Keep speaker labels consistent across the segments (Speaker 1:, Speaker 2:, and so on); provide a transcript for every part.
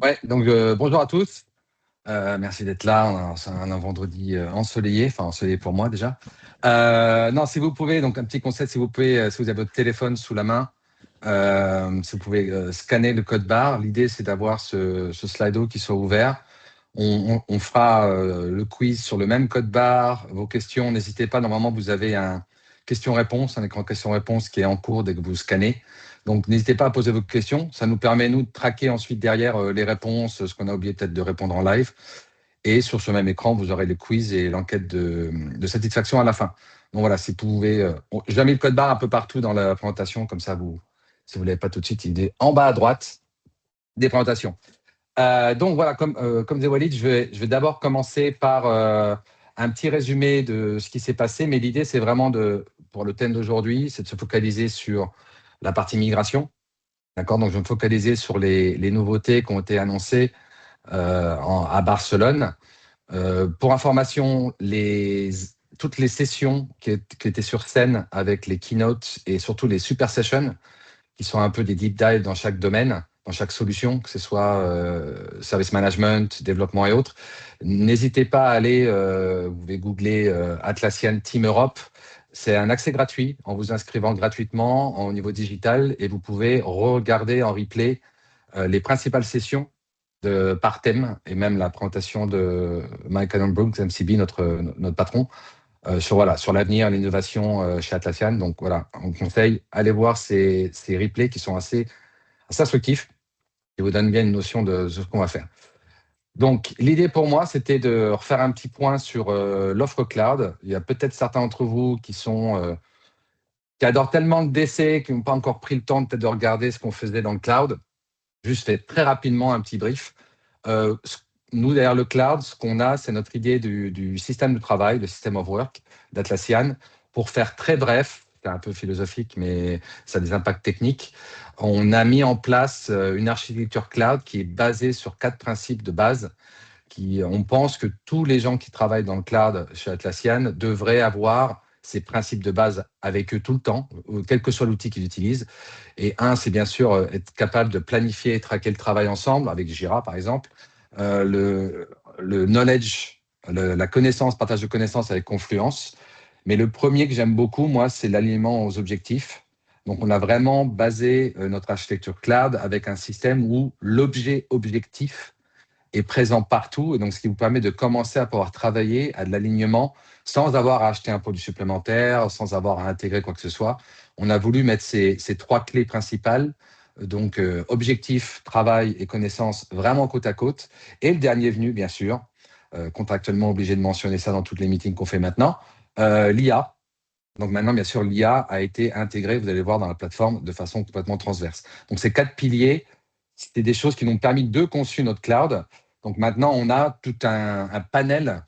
Speaker 1: Ouais, donc bonjour à tous. Merci d'être là. C'est un vendredi ensoleillé, enfin ensoleillé pour moi déjà. Non, si vous pouvez, donc un petit conseil, si vous pouvez, si vous avez votre téléphone sous la main, si vous pouvez scanner le code barre. L'idée, c'est d'avoir ce Slido qui soit ouvert. On fera le quiz sur le même code barre. Vos questions, n'hésitez pas. Normalement, vous avez un question-réponse, un écran question-réponse qui est en cours dès que vous scannez. Donc, n'hésitez pas à poser vos questions. Ça nous permet, nous, de traquer ensuite derrière les réponses, ce qu'on a oublié peut-être de répondre en live. Et sur ce même écran, vous aurez le quiz et l'enquête de satisfaction à la fin. Donc voilà, si vous pouvez... j'ai mis le code barre un peu partout dans la présentation, comme ça, si vous ne l'avez pas tout de suite, il est en bas à droite des présentations. Donc voilà, comme disait Walid, je vais d'abord commencer par un petit résumé de ce qui s'est passé, mais l'idée, c'est vraiment, pour le thème d'aujourd'hui, c'est de se focaliser sur la partie migration. D'accord, donc je vais me focaliser sur les nouveautés qui ont été annoncées à Barcelone. Pour information, toutes les sessions qui étaient sur scène avec les keynotes et surtout les super sessions, qui sont un peu des deep dives dans chaque domaine, dans chaque solution, que ce soit service management, développement et autres. N'hésitez pas à aller, vous pouvez googler Atlassian Team Europe. C'est un accès gratuit en vous inscrivant gratuitement au niveau digital et vous pouvez regarder en replay les principales sessions par thème et même la présentation de Mike Cannon-Brookes, MCB, notre patron, sur l'avenir, l'innovation chez Atlassian. Donc voilà, on conseille, allez voir ces replays qui sont assez instructifs et vous donnent bien une notion de ce qu'on va faire. Donc l'idée pour moi, c'était de refaire un petit point sur l'offre cloud. Il y a peut-être certains d'entre vous qui adorent tellement le DC, qui n'ont pas encore pris le temps peut-être de regarder ce qu'on faisait dans le cloud. Juste fait très rapidement un petit brief. Nous, derrière le cloud, ce qu'on a, c'est notre idée du système de travail, le system of work d'Atlassian. Pour faire très bref, c'est un peu philosophique, mais ça a des impacts techniques. On a mis en place une architecture cloud qui est basée sur 4 principes de base. On pense que tous les gens qui travaillent dans le cloud chez Atlassian devraient avoir ces principes de base avec eux tout le temps, quel que soit l'outil qu'ils utilisent. Et c'est bien sûr être capable de planifier et traquer le travail ensemble, avec Jira par exemple. Le knowledge, la connaissance, partage de connaissances avec Confluence. Mais le premier que j'aime beaucoup, moi, c'est l'alignement aux objectifs. Donc, on a vraiment basé notre architecture cloud avec un système où l'objet objectif est présent partout, et donc ce qui vous permet de commencer à pouvoir travailler à de l'alignement sans avoir à acheter un produit supplémentaire, sans avoir à intégrer quoi que ce soit. On a voulu mettre ces 3 clés principales, donc objectif, travail et connaissance, vraiment côte à côte. Et le dernier venu, bien sûr, contractuellement obligé de mentionner ça dans tous les meetings qu'on fait maintenant, l'IA. Donc maintenant, bien sûr, l'IA a été intégrée, vous allez voir, dans la plateforme de façon complètement transverse. Donc ces 4 piliers, c'était des choses qui nous ont permis de conçu notre cloud. Donc maintenant, on a tout un panel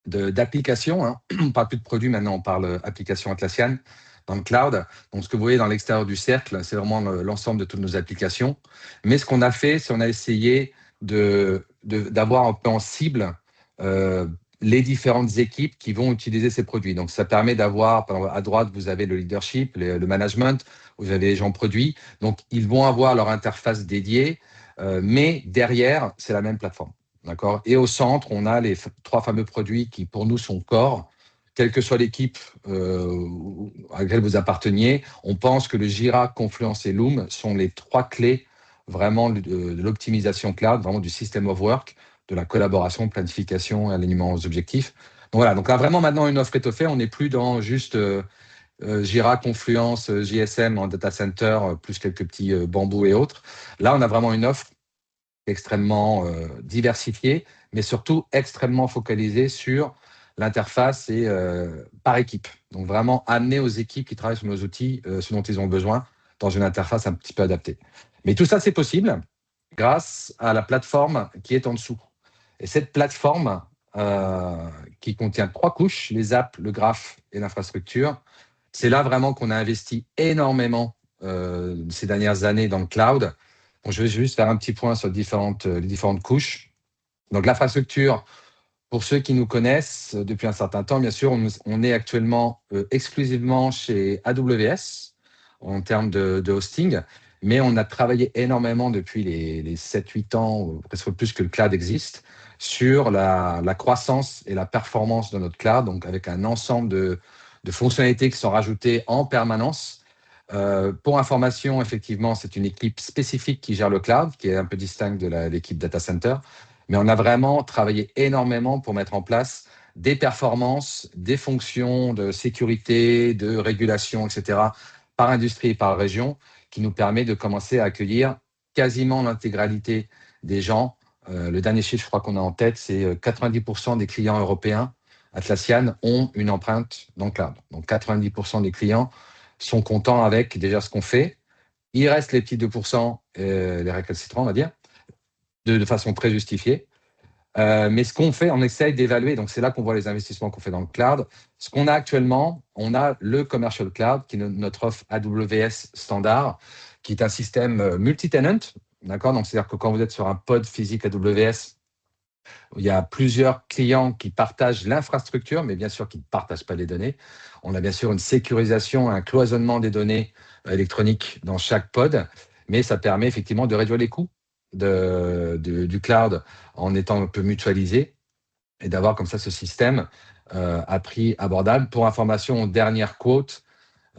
Speaker 1: d'applications. On ne parle plus de produits, maintenant on parle applications Atlassian dans le cloud. Donc ce que vous voyez dans l'extérieur du cercle, c'est vraiment l'ensemble de toutes nos applications. Mais ce qu'on a fait, c'est qu'on a essayé d'avoir un peu en cible les différentes équipes qui vont utiliser ces produits. Donc ça permet d'avoir, à droite, vous avez le leadership, le management, vous avez les gens produits. Donc ils vont avoir leur interface dédiée, mais derrière, c'est la même plateforme. D'accord. Et au centre, on a les 3 fameux produits qui, pour nous, sont core. Quelle que soit l'équipe à laquelle vous apparteniez, on pense que le Jira, Confluence et Loom sont les 3 clés vraiment de l'optimisation cloud, vraiment du system of work, de la collaboration, planification et alignement aux objectifs. Donc voilà, donc là, vraiment, maintenant, une offre étoffée. On n'est plus dans juste Jira, Confluence, JSM en data center, plus quelques petits bambous et autres. Là, on a vraiment une offre extrêmement diversifié, mais surtout extrêmement focalisé sur l'interface et par équipe. Donc vraiment amener aux équipes qui travaillent sur nos outils ce dont ils ont besoin dans une interface un petit peu adaptée. Mais tout ça, c'est possible grâce à la plateforme qui est en dessous. Et cette plateforme qui contient 3 couches, les apps, le graphe et l'infrastructure, c'est là vraiment qu'on a investi énormément ces dernières années dans le cloud. Bon, je vais juste faire un petit point sur les différentes couches. Donc, l'infrastructure, pour ceux qui nous connaissent depuis un certain temps, bien sûr, on est actuellement exclusivement chez AWS en termes de hosting. mais on a travaillé énormément depuis les 7-8 ans, presque plus que le cloud existe, sur la croissance et la performance de notre cloud, donc avec un ensemble de fonctionnalités qui sont rajoutées en permanence. Pour information, effectivement, c'est une équipe spécifique qui gère le cloud, qui est un peu distincte de l'équipe data center, mais on a vraiment travaillé énormément pour mettre en place des performances, des fonctions de sécurité, de régulation, etc., par industrie et par région, qui nous permet de commencer à accueillir quasiment l'intégralité des gens. Le dernier chiffre, je crois qu'on a en tête, c'est 90% des clients européens Atlassian ont une empreinte dans le cloud. Donc 90% des clients sont contents avec déjà ce qu'on fait. Il reste les petits 2%, les récalcitrants, on va dire, de façon très justifiée. Mais ce qu'on fait, on essaye d'évaluer, donc c'est là qu'on voit les investissements qu'on fait dans le cloud. Ce qu'on a actuellement, on a le Commercial Cloud, qui est notre offre AWS standard, qui est un système multi-tenant, d'accord? Donc c'est-à-dire que quand vous êtes sur un pod physique AWS, il y a plusieurs clients qui partagent l'infrastructure, mais bien sûr qui ne partagent pas les données. On a bien sûr une sécurisation, un cloisonnement des données électroniques dans chaque pod, mais ça permet effectivement de réduire les coûts du cloud en étant un peu mutualisé et d'avoir comme ça ce système à prix abordable. Pour information, dernière quote,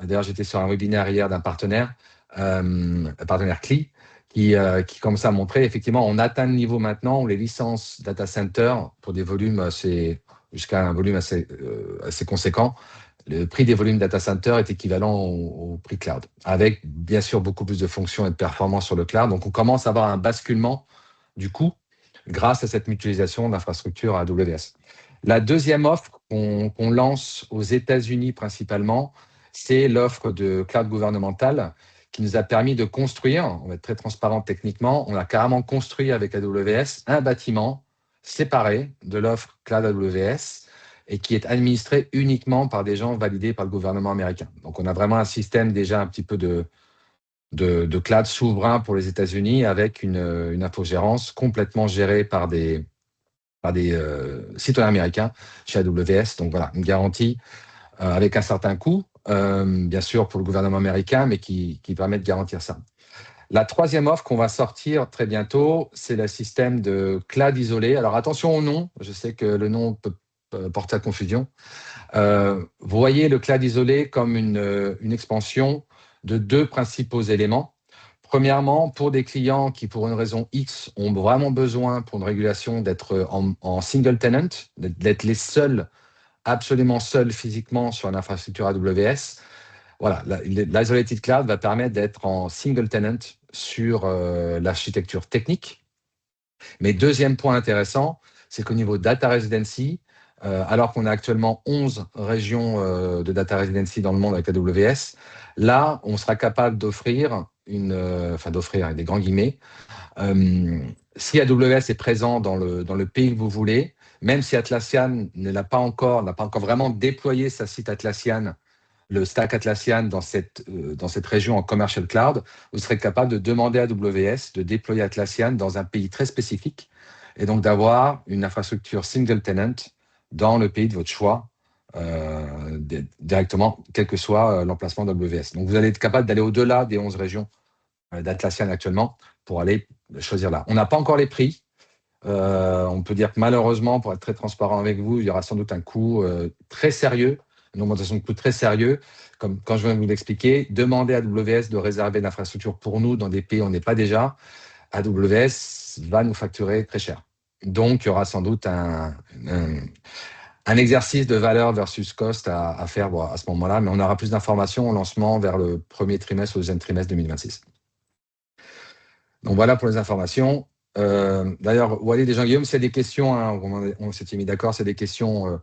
Speaker 1: d'ailleurs j'étais sur un webinaire hier d'un partenaire CLI, qui commence à montrer, effectivement, on atteint le niveau maintenant où les licences data center, pour des volumes jusqu'à un volume assez conséquent, le prix des volumes data center est équivalent au prix cloud, avec bien sûr beaucoup plus de fonctions et de performances sur le cloud. Donc, on commence à avoir un basculement du coût grâce à cette mutualisation d'infrastructures AWS. La deuxième offre qu'on lance aux États-Unis principalement, c'est l'offre de cloud gouvernemental qui nous a permis de construire, on va être très transparent techniquement, on a carrément construit avec AWS un bâtiment séparé de l'offre cloud AWS et qui est administré uniquement par des gens validés par le gouvernement américain. Donc, on a vraiment un système déjà un petit peu de cloud souverain pour les États-Unis avec une infogérance complètement gérée par des citoyens américains chez AWS. Donc voilà, une garantie avec un certain coût, bien sûr pour le gouvernement américain, mais qui permet de garantir ça. La troisième offre qu'on va sortir très bientôt, c'est le système de cloud isolé. Alors attention au nom, je sais que le nom peut porter à confusion. Vous voyez le cloud isolé comme une expansion de deux principaux éléments. Premièrement, pour des clients qui, pour une raison X, ont vraiment besoin, pour une régulation, d'être en single tenant, d'être les seuls, absolument seuls physiquement sur une infrastructure AWS. Voilà, l'Isolated Cloud va permettre d'être en single tenant sur l'architecture technique. Mais deuxième point intéressant, c'est qu'au niveau data residency, alors qu'on a actuellement 11 régions de data residency dans le monde avec AWS, là, on sera capable d'offrir d'offrir avec des grands guillemets, si AWS est présent dans le pays que vous voulez, même si Atlassian n'a pas encore vraiment déployé sa site Atlassian, le stack Atlassian dans cette région en commercial cloud, vous serez capable de demander à AWS de déployer Atlassian dans un pays très spécifique et donc d'avoir une infrastructure single tenant dans le pays de votre choix directement, quel que soit l'emplacement d'AWS. Donc, vous allez être capable d'aller au-delà des 11 régions d'Atlassian actuellement pour aller choisir là. On n'a pas encore les prix. On peut dire que malheureusement, pour être très transparent avec vous, il y aura sans doute un coût très sérieux, une augmentation de coût très sérieux. Comme quand je viens de vous l'expliquer, demander à AWS de réserver l'infrastructure pour nous dans des pays où on n'est pas déjà, AWS va nous facturer très cher. Donc, il y aura sans doute un exercice de valeur versus cost à faire à ce moment-là, mais on aura plus d'informations au lancement vers le premier trimestre ou deuxième trimestre 2026. Donc voilà pour les informations. D'ailleurs, Walid et Jean-Guillaume, s'il y a des questions, hein, on s'était mis d'accord, s'il y a des questions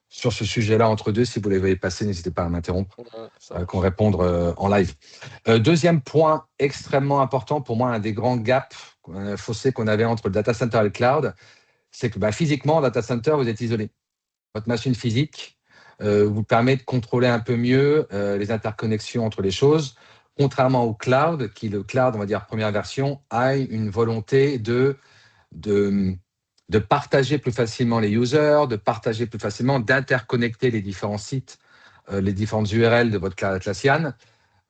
Speaker 1: sur ce sujet-là entre deux, si vous les voyez passer, n'hésitez pas à m'interrompre, qu'on répondre en live. Deuxième point extrêmement important, pour moi, un des grands gaps, un fossé qu'on avait entre le data center et le cloud, c'est que physiquement, data center, vous êtes isolé. Votre machine physique vous permet de contrôler un peu mieux les interconnexions entre les choses, contrairement au cloud, le cloud, on va dire première version, a une volonté de partager plus facilement les users, de partager plus facilement, d'interconnecter les différents sites, les différentes URL de votre cloud Atlassian.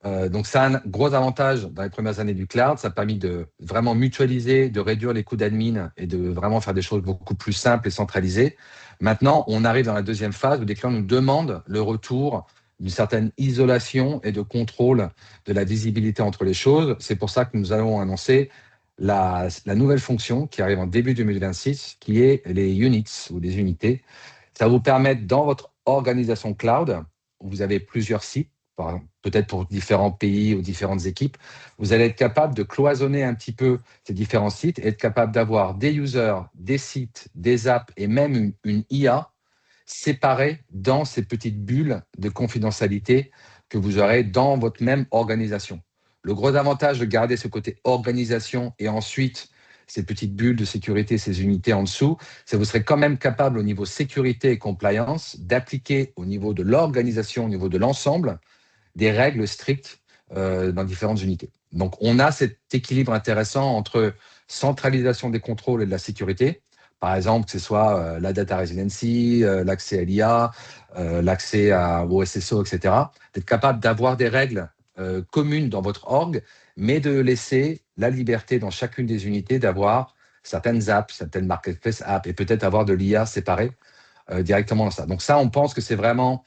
Speaker 1: Donc, ça a un gros avantage dans les premières années du cloud. Ça a permis de vraiment mutualiser, de réduire les coûts d'admin et de vraiment faire des choses beaucoup plus simples et centralisées. Maintenant, on arrive dans la deuxième phase où les clients nous demandent le retour d'une certaine isolation et de contrôle de la visibilité entre les choses. C'est pour ça que nous allons annoncer la nouvelle fonction qui arrive en début 2026, qui est les units ou les unités. Ça va vous permettre, dans votre organisation cloud, où vous avez plusieurs sites, peut-être pour différents pays ou différentes équipes, vous allez être capable de cloisonner un petit peu ces différents sites et être capable d'avoir des users, des sites, des apps et même une IA séparés dans ces petites bulles de confidentialité que vous aurez dans votre même organisation. Le gros avantage de garder ce côté organisation et ensuite ces petites bulles de sécurité, ces unités en dessous, c'est que vous serez quand même capable au niveau sécurité et compliance d'appliquer au niveau de l'organisation, au niveau de l'ensemble, des règles strictes dans différentes unités. Donc, on a cet équilibre intéressant entre centralisation des contrôles et de la sécurité. Par exemple, que ce soit la data residency, l'accès à l'IA, l'accès au SSO, etc. D'être capable d'avoir des règles communes dans votre org, mais de laisser la liberté dans chacune des unités d'avoir certaines apps, certaines marketplace apps, et peut-être avoir de l'IA séparée directement dans ça. Donc ça, on pense que c'est vraiment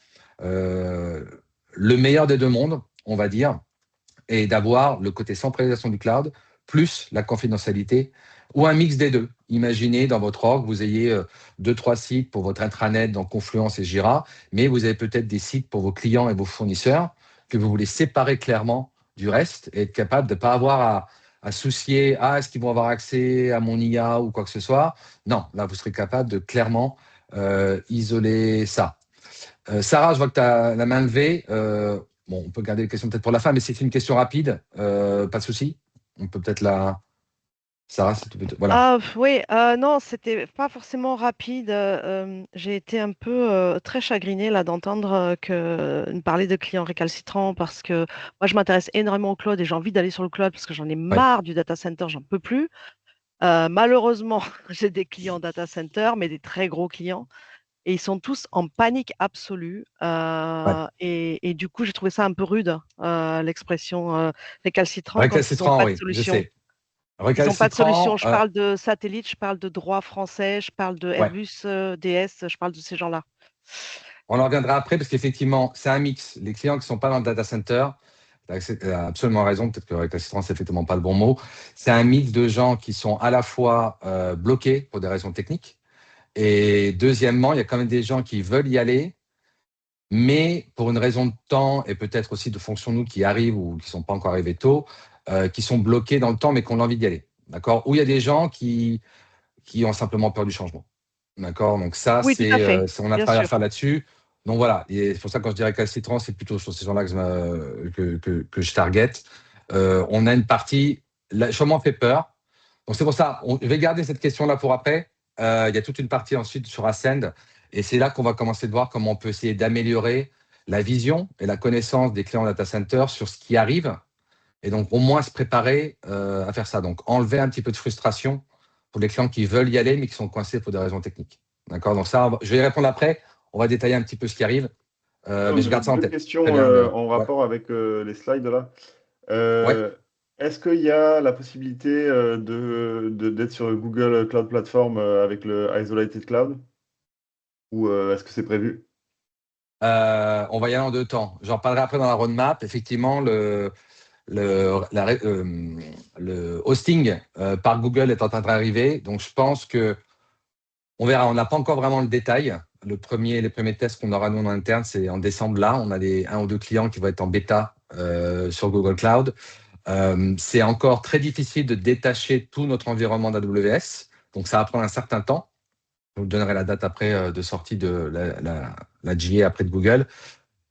Speaker 1: le meilleur des deux mondes, on va dire, et d'avoir le côté centralisation du cloud plus la confidentialité ou un mix des deux. Imaginez dans votre org, vous ayez 2-3 sites pour votre intranet dans Confluence et Jira, mais vous avez peut-être des sites pour vos clients et vos fournisseurs que vous voulez séparer clairement du reste et être capable de ne pas avoir à soucier, est-ce qu'ils vont avoir accès à mon IA ou quoi que ce soit. Non, là, vous serez capable de clairement isoler ça. Sarah, je vois que tu as la main levée. Bon, on peut garder les questions peut-être pour la fin, mais c'est une question rapide, pas de souci. On peut peut-être la. Sarah, si tu peux. Voilà.
Speaker 2: Oui, non, c'était pas forcément rapide. J'ai été un peu très chagrinée là d'entendre parler de clients récalcitrants parce que moi je m'intéresse énormément au cloud et j'ai envie d'aller sur le cloud parce que j'en ai
Speaker 1: Ouais.
Speaker 2: marre du data center, j'en peux plus. Malheureusement, j'ai des clients data center, mais des très gros clients et ils sont tous en panique absolue.
Speaker 1: Ouais.
Speaker 2: Et du coup, j'ai trouvé ça un peu rude, l'expression récalcitrant quand ils n'ont
Speaker 1: Récalcitrant,
Speaker 2: pas de
Speaker 1: oui, je
Speaker 2: solution.
Speaker 1: sais.
Speaker 2: Ils n'ont pas de solution.
Speaker 1: Récalcitrant,
Speaker 2: Je parle de satellite, je parle de droit français, je parle de
Speaker 1: ouais.
Speaker 2: Airbus DS, je parle de ces gens-là.
Speaker 1: On en reviendra après parce qu'effectivement, c'est un mix. Les clients qui ne sont pas dans le data center, tu as absolument raison, peut-être que récalcitrant, c'est effectivement pas le bon mot. C'est un mix de gens qui sont à la fois bloqués pour des raisons techniques et deuxièmement, il y a quand même des gens qui veulent y aller, mais pour une raison de temps et peut-être aussi de fonction nous qui arrivent ou qui ne sont pas encore arrivés tôt, qui sont bloqués dans le temps mais qui ont envie d'y aller. D'accord. Ou il y a des gens qui ont simplement peur du changement. D'accord. Donc ça,
Speaker 2: Oui, tout à fait,
Speaker 1: on a
Speaker 2: bien
Speaker 1: travaillé à
Speaker 2: sûr.
Speaker 1: faire là-dessus. Donc voilà, et c'est pour ça que quand je dirais calcitrant, c'est plutôt sur ces gens-là que je target. On a une partie, le changement fait peur. Donc c'est pour ça, je vais garder cette question-là pour après. Il y a toute une partie ensuite sur Ascend. Et c'est là qu'on va commencer de voir comment on peut essayer d'améliorer la vision et la connaissance des clients data center sur ce qui arrive. Et donc, au moins se préparer à faire ça. Donc, enlever un petit peu de frustration pour les clients qui veulent y aller, mais qui sont coincés pour des raisons techniques. D'accord. Donc, ça, je vais y répondre après. On va détailler un petit peu ce qui arrive. Mais je
Speaker 3: J'ai
Speaker 1: garde ça en
Speaker 3: deux
Speaker 1: tête.
Speaker 3: questions
Speaker 1: Très bien.
Speaker 3: en
Speaker 1: Ouais.
Speaker 3: rapport avec les slides là.
Speaker 1: Ouais.
Speaker 3: Euh, Est-ce qu'il y a la possibilité d'être sur Google Cloud Platform avec le Isolated Cloud ou est-ce que c'est prévu?
Speaker 1: On va y aller en deux temps. J'en parlerai après dans la roadmap. Effectivement, le hosting par Google est en train d'arriver. Donc, je pense que on verra, on n'a pas encore vraiment le détail. Les premiers tests qu'on aura nous en interne, c'est en décembre là. On a un ou deux clients qui vont être en bêta sur Google Cloud. C'est encore très difficile de détacher tout notre environnement d'AWS. Donc, ça va prendre un certain temps. Je vous donnerai la date après de sortie de la GA après de Google.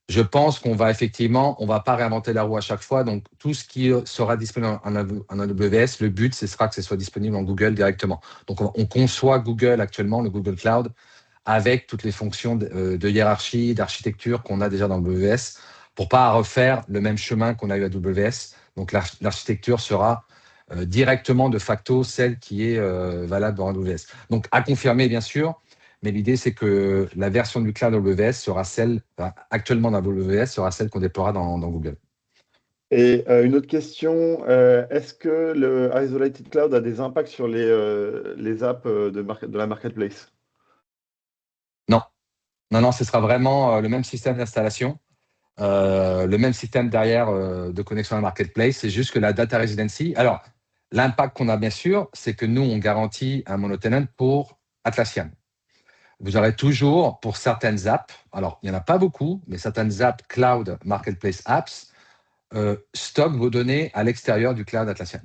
Speaker 1: Je pense qu'on va effectivement, on ne va pas réinventer la roue à chaque fois. Donc, tout ce qui sera disponible en AWS, le but, ce sera que ce soit disponible en Google directement. Donc, on conçoit Google actuellement, le Google Cloud, avec toutes les fonctions de hiérarchie, d'architecture qu'on a déjà dans AWS, pour ne pas refaire le même chemin qu'on a eu à AWS. Donc, l'architecture sera directement de facto celle qui est valable dans AWS. Donc, à confirmer, bien sûr, mais l'idée, c'est que la version du cloud AWS sera celle, actuellement dans AWS, sera celle qu'on déploiera dans Google.
Speaker 3: Et une autre question, est-ce que le Isolated Cloud a des impacts sur les apps de la marketplace?
Speaker 1: Non, non, non, ce sera vraiment le même système d'installation, le même système derrière de connexion à la marketplace. C'est juste que la data residency. Alors, l'impact qu'on a bien sûr, c'est que nous, on garantit un monotenant pour Atlassian. Vous aurez toujours, pour certaines apps, alors il n'y en a pas beaucoup, mais certaines apps cloud marketplace apps stockent vos données à l'extérieur du cloud Atlassian.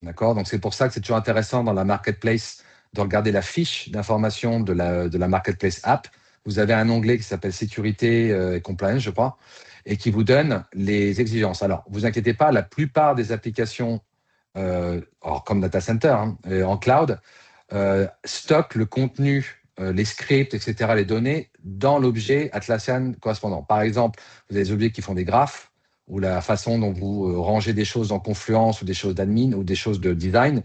Speaker 1: D'accord? Donc, c'est pour ça que c'est toujours intéressant dans la marketplace de regarder la fiche d'information de la marketplace app. Vous avez un onglet qui s'appelle sécurité et compliance, je crois, et qui vous donne les exigences. Alors, vous inquiétez pas, la plupart des applications, comme Data Center, en cloud, stockent le contenu, les scripts, etc., les données dans l'objet Atlassian correspondant. Par exemple, vous avez des objets qui font des graphes, ou la façon dont vous rangez des choses en Confluence ou des choses d'admin ou des choses de design,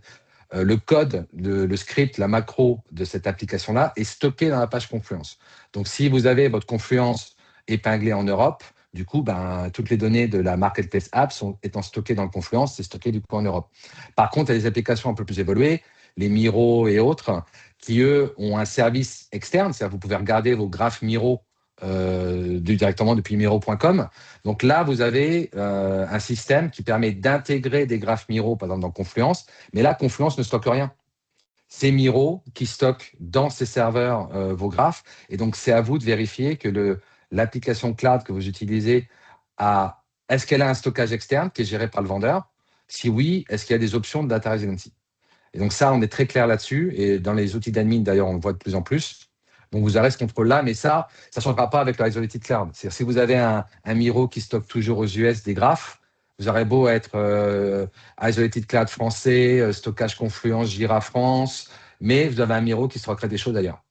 Speaker 1: le code, le script, la macro de cette application-là est stocké dans la page Confluence. Donc, si vous avez votre Confluence épinglée en Europe, du coup, toutes les données de la Marketplace App étant stockées dans le Confluence, c'est stocké du coup en Europe. Par contre, il y a des applications un peu plus évoluées, les Miro et autres, qui, eux, ont un service externe. C'est-à-dire que vous pouvez regarder vos graphes Miro directement depuis Miro.com. Donc là, vous avez un système qui permet d'intégrer des graphes Miro, par exemple, dans Confluence. Mais là, Confluence ne stocke rien. C'est Miro qui stocke dans ses serveurs vos graphes. Et donc, c'est à vous de vérifier que l'application cloud que vous utilisez est-ce qu'elle a un stockage externe qui est géré par le vendeur? Si oui, est-ce qu'il y a des options de data residency? Et donc ça, on est très clair là-dessus. Et dans les outils d'admin, d'ailleurs, on le voit de plus en plus. Donc, vous aurez ce contrôle-là, mais ça ne changera pas avec le Isolated Cloud. C'est-à-dire, si vous avez un Miro qui stocke toujours aux US des graphes, vous aurez beau être Isolated Cloud français, stockage Confluence, Jira France, mais vous avez un Miro qui stockerait des choses ailleurs.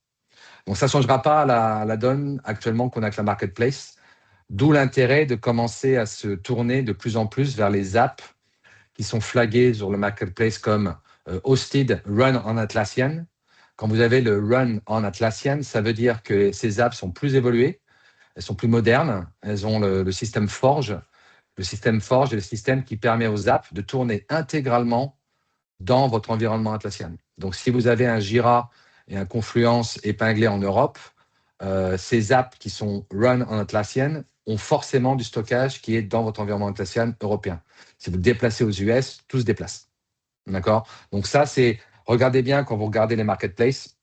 Speaker 1: Donc, ça ne changera pas la donne actuellement qu'on a avec la Marketplace, d'où l'intérêt de commencer à se tourner de plus en plus vers les apps qui sont flaguées sur le Marketplace comme hosted run on Atlassian. Quand vous avez le run on Atlassian, ça veut dire que ces apps sont plus évoluées, elles sont plus modernes, elles ont le système Forge. Le système Forge est le système qui permet aux apps de tourner intégralement dans votre environnement Atlassian. Donc, si vous avez un Jira et un Confluence épinglés en Europe, ces apps qui sont run en Atlassian ont forcément du stockage qui est dans votre environnement Atlassian européen. Si vous le déplacez aux US, tout se déplace. D'accord? Donc ça, regardez bien quand vous regardez les marketplaces,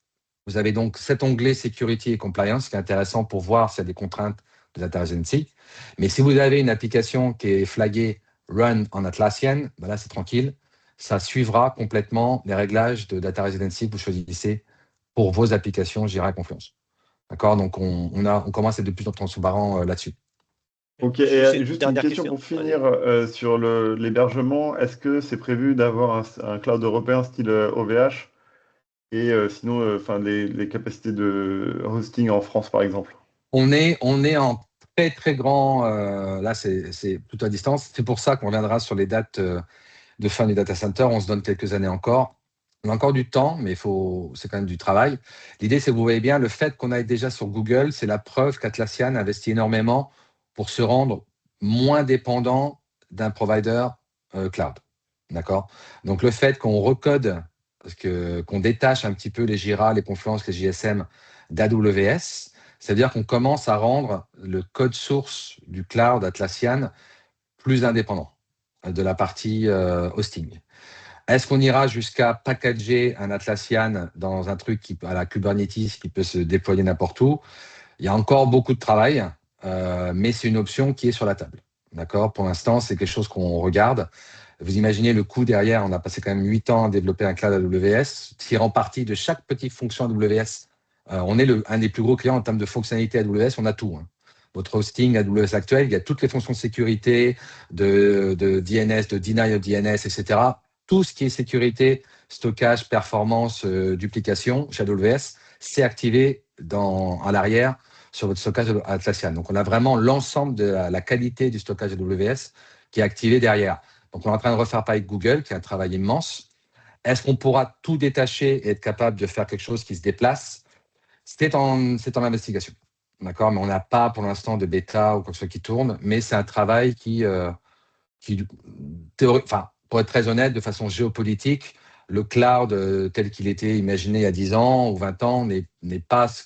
Speaker 1: vous avez donc cet onglet Security et Compliance qui est intéressant pour voir s'il y a des contraintes de data residency. Mais si vous avez une application qui est flaguée Run en Atlassian, là, c'est tranquille. Ça suivra complètement les réglages de data residency que vous choisissez pour vos applications Jira et Confluence. D'accord? Donc, on commence à être de plus en plus transparent là-dessus.
Speaker 3: Ok, et juste une question pour finir sur l'hébergement. Est-ce que c'est prévu d'avoir un cloud européen style OVH et sinon les capacités de hosting en France, par exemple?
Speaker 1: On est en très, très grand… là, c'est plutôt à distance. C'est pour ça qu'on reviendra sur les dates de fin du data center. On se donne quelques années encore. On a encore du temps, mais c'est quand même du travail. L'idée, c'est que vous voyez bien, le fait qu'on aille déjà sur Google, c'est la preuve qu'Atlassian investit énormément pour se rendre moins dépendant d'un provider cloud. D'accord? Donc, le fait qu'on recode, qu'on détache un petit peu les Jira, les Confluence, les JSM d'AWS, c'est-à-dire qu'on commence à rendre le code source du cloud Atlassian plus indépendant de la partie hosting. Est-ce qu'on ira jusqu'à packager un Atlassian dans un truc à la Kubernetes qui peut se déployer n'importe où? Il y a encore beaucoup de travail, mais c'est une option qui est sur la table. D'accord? Pour l'instant, c'est quelque chose qu'on regarde. Vous imaginez le coût derrière, on a passé quand même 8 ans à développer un cloud AWS, tirant parti de chaque petite fonction AWS. On est un des plus gros clients en termes de fonctionnalité AWS, on a tout. Votre hosting AWS actuel, il y a toutes les fonctions de sécurité, de DNS, de deny of DNS, etc. Tout ce qui est sécurité, stockage, performance, duplication chez AWS, c'est activé à l'arrière sur votre stockage Atlassian. Donc, on a vraiment l'ensemble de la qualité du stockage AWS qui est activé derrière. Donc, on est en train de refaire pareil avec Google, qui a un travail immense. Est-ce qu'on pourra tout détacher et être capable de faire quelque chose qui se déplace? C'est en investigation. D'accord? Mais on n'a pas pour l'instant de bêta ou quoi que ce soit qui tourne, mais c'est un travail qui pour être très honnête, de façon géopolitique, le cloud tel qu'il était imaginé il y a 10 ans ou 20 ans n'est pas ce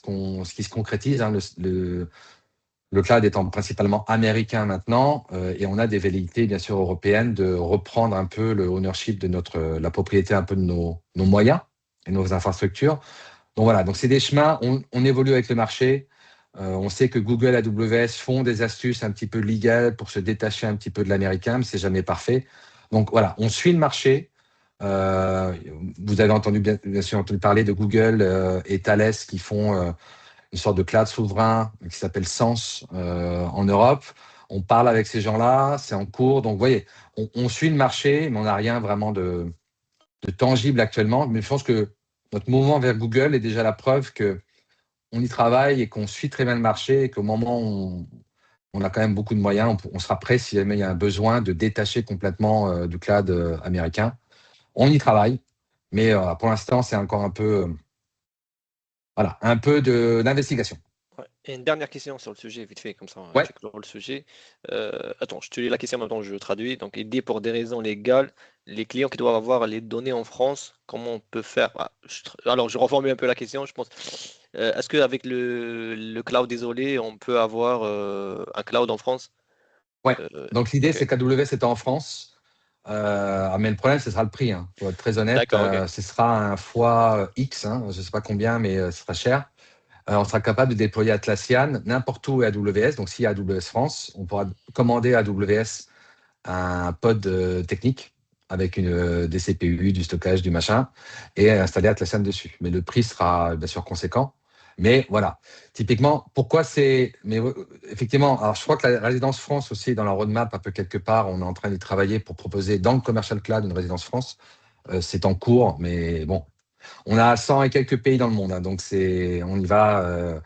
Speaker 1: qui se concrétise. Hein, le cloud étant principalement américain maintenant, et on a des velléités, bien sûr, européennes de reprendre un peu le ownership de la propriété un peu de nos moyens et nos infrastructures. Donc voilà, donc c'est des chemins, on évolue avec le marché. On sait que Google, AWS font des astuces un petit peu légales pour se détacher un petit peu de l'américain, mais c'est jamais parfait. Donc voilà, on suit le marché. Vous avez bien sûr entendu parler de Google et Thales qui font une sorte de cloud souverain qui s'appelle Sens en Europe. On parle avec ces gens-là, c'est en cours. Donc, vous voyez, on suit le marché, mais on n'a rien vraiment de tangible actuellement. Mais je pense que notre mouvement vers Google est déjà la preuve qu'on y travaille et qu'on suit très bien le marché et qu'au moment où on a quand même beaucoup de moyens, on sera prêt si jamais il y a un besoin de détacher complètement du cloud américain. On y travaille, mais pour l'instant, c'est encore un peu d'investigation.
Speaker 4: Ouais. Et une dernière question sur le sujet, vite fait, comme ça,
Speaker 1: Ouais.
Speaker 4: j'explore le sujet. Attends, je te lis la question maintenant, je traduis. Donc, il dit pour des raisons légales, les clients qui doivent avoir les données en France, comment on peut faire? Alors, je reformule un peu la question, je pense. Est-ce qu'avec le cloud isolé, on peut avoir un cloud en France?
Speaker 1: Ouais. Donc, l'idée,
Speaker 4: ok.
Speaker 1: c'est qu'AWS est en France. Mais le problème, ce sera le prix. Hein. Pour être très honnête,
Speaker 4: D'accord, ok.
Speaker 1: ce sera un fois X, hein, je ne sais pas combien, mais ce sera cher. On sera capable de déployer Atlassian n'importe où AWS. Donc, s'il y a AWS France, on pourra commander à AWS un pod technique avec des CPU, du stockage, du machin, et installer Atlassian dessus. Mais le prix sera bien sûr conséquent. Mais voilà, typiquement, pourquoi c'est... Mais effectivement, alors je crois que la résidence France aussi est dans la roadmap un peu quelque part. On est en train d'y travailler pour proposer dans le Commercial Cloud une résidence France. C'est en cours, mais bon, on a 100 et quelques pays dans le monde, hein, donc on y va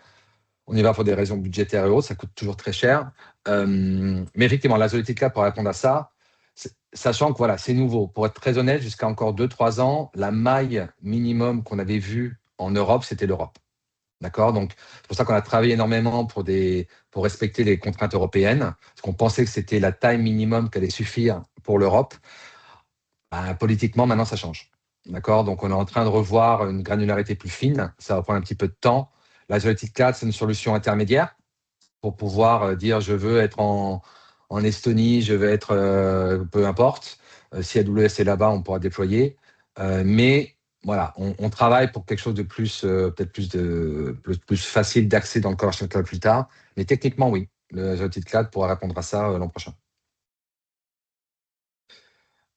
Speaker 1: pour des raisons budgétaires et autres, ça coûte toujours très cher. Mais effectivement, la Zolitica, pour répondre à ça, sachant que voilà, c'est nouveau. Pour être très honnête, jusqu'à encore 2-3 ans, la maille minimum qu'on avait vue en Europe, c'était l'Europe. D'accord? Donc, c'est pour ça qu'on a travaillé énormément pour respecter les contraintes européennes, parce qu'on pensait que c'était la taille minimum qui allait suffire pour l'Europe. Politiquement, maintenant, ça change. D'accord? Donc, on est en train de revoir une granularité plus fine. Ça va prendre un petit peu de temps. La Zoltic Cloud, c'est une solution intermédiaire pour pouvoir dire je veux être en Estonie, je veux être peu importe. Si AWS est là-bas, on pourra déployer. Mais voilà, on travaille pour quelque chose de plus, peut-être plus facile d'accès dans le Commercial Cloud plus tard. Mais techniquement, oui, le Zoltic Cloud pourra répondre à ça l'an prochain.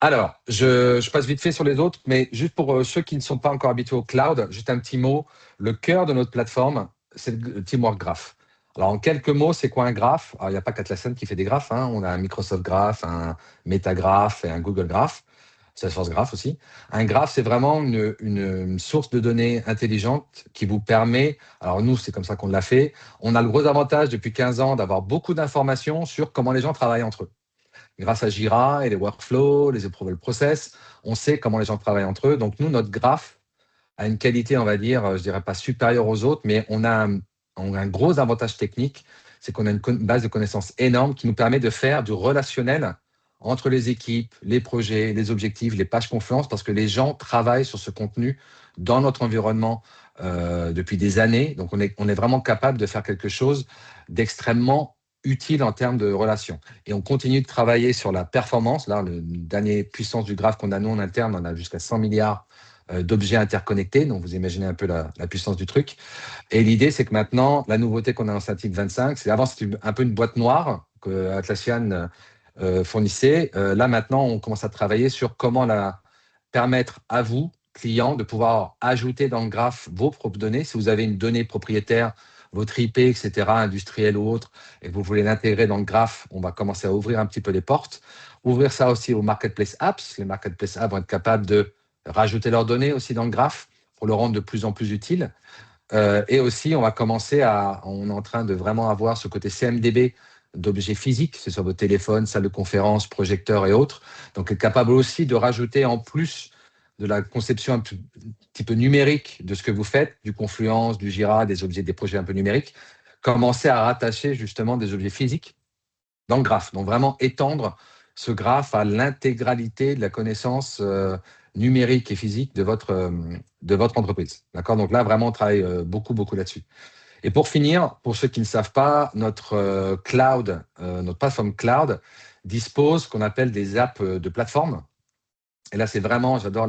Speaker 1: Alors, je passe vite fait sur les autres, mais juste pour ceux qui ne sont pas encore habitués au cloud, juste un petit mot. Le cœur de notre plateforme, c'est le Teamwork Graph. Alors, en quelques mots, c'est quoi un graph? Alors, il n'y a pas qu'Atlassian qui fait des graphes. Hein. On a un Microsoft Graph, un Metagraph et un Google Graph. Salesforce Graph aussi. Un graph, c'est vraiment une source de données intelligente qui vous permet, alors nous, c'est comme ça qu'on l'a fait, on a le gros avantage depuis 15 ans d'avoir beaucoup d'informations sur comment les gens travaillent entre eux. Grâce à Jira et les workflows, les approval process, on sait comment les gens travaillent entre eux. Donc, nous, notre graph a une qualité, on va dire, je dirais pas supérieure aux autres, mais on a un gros avantage technique, c'est qu'on a une base de connaissances énorme qui nous permet de faire du relationnel entre les équipes, les projets, les objectifs, les pages Confluence, parce que les gens travaillent sur ce contenu dans notre environnement depuis des années. Donc, on est vraiment capable de faire quelque chose d'extrêmement utile en termes de relations. Et on continue de travailler sur la performance. Là, la dernière puissance du graphe qu'on a, nous, en interne, on a jusqu'à 100 milliards d'objets interconnectés. Donc, vous imaginez un peu la puissance du truc. Et l'idée, c'est que maintenant, la nouveauté qu'on a dans Synapse 25, c'est avant, c'était un peu une boîte noire que Atlassian fournissait. Là, maintenant, on commence à travailler sur comment permettre à vous, clients, de pouvoir ajouter dans le graphe vos propres données. Si vous avez une donnée propriétaire, votre IP, etc., industriel ou autre, et que vous voulez l'intégrer dans le graphe, on va commencer à ouvrir un petit peu les portes. Ouvrir ça aussi aux Marketplace Apps. Les Marketplace Apps vont être capables de rajouter leurs données aussi dans le graphe pour le rendre de plus en plus utile. Et aussi, on est en train de vraiment avoir ce côté CMDB d'objets physiques, c'est sur vos téléphones, salles de conférence, projecteurs et autres. Donc, être capable aussi de rajouter en plus de la conception un petit peu numérique de ce que vous faites, du Confluence, du Jira, des projets un peu numériques, commencer à rattacher justement des objets physiques dans le graphe. Donc, vraiment étendre ce graphe a l'intégralité de la connaissance numérique et physique de votre entreprise. D'accord? Donc là, vraiment, on travaille beaucoup là-dessus. Et pour finir, pour ceux qui ne savent pas, notre cloud, notre plateforme cloud dispose qu'on appelle des apps de plateforme. Et là, c'est vraiment, j'adore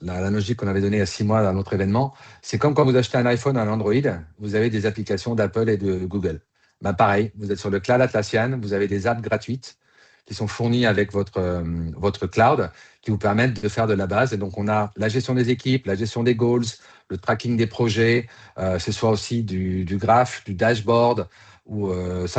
Speaker 1: l'analogie qu'on avait donnée il y a 6 mois à notre événement. C'est comme quand vous achetez un iPhone ou un Android, vous avez des applications d'Apple et de Google. Ben pareil, vous êtes sur le cloud Atlassian, vous avez des apps gratuites qui sont fournies avec votre cloud, qui vous permettent de faire de la base. Et donc, on a la gestion des équipes, la gestion des goals, le tracking des projets, ce soit aussi du graph, du dashboard, ou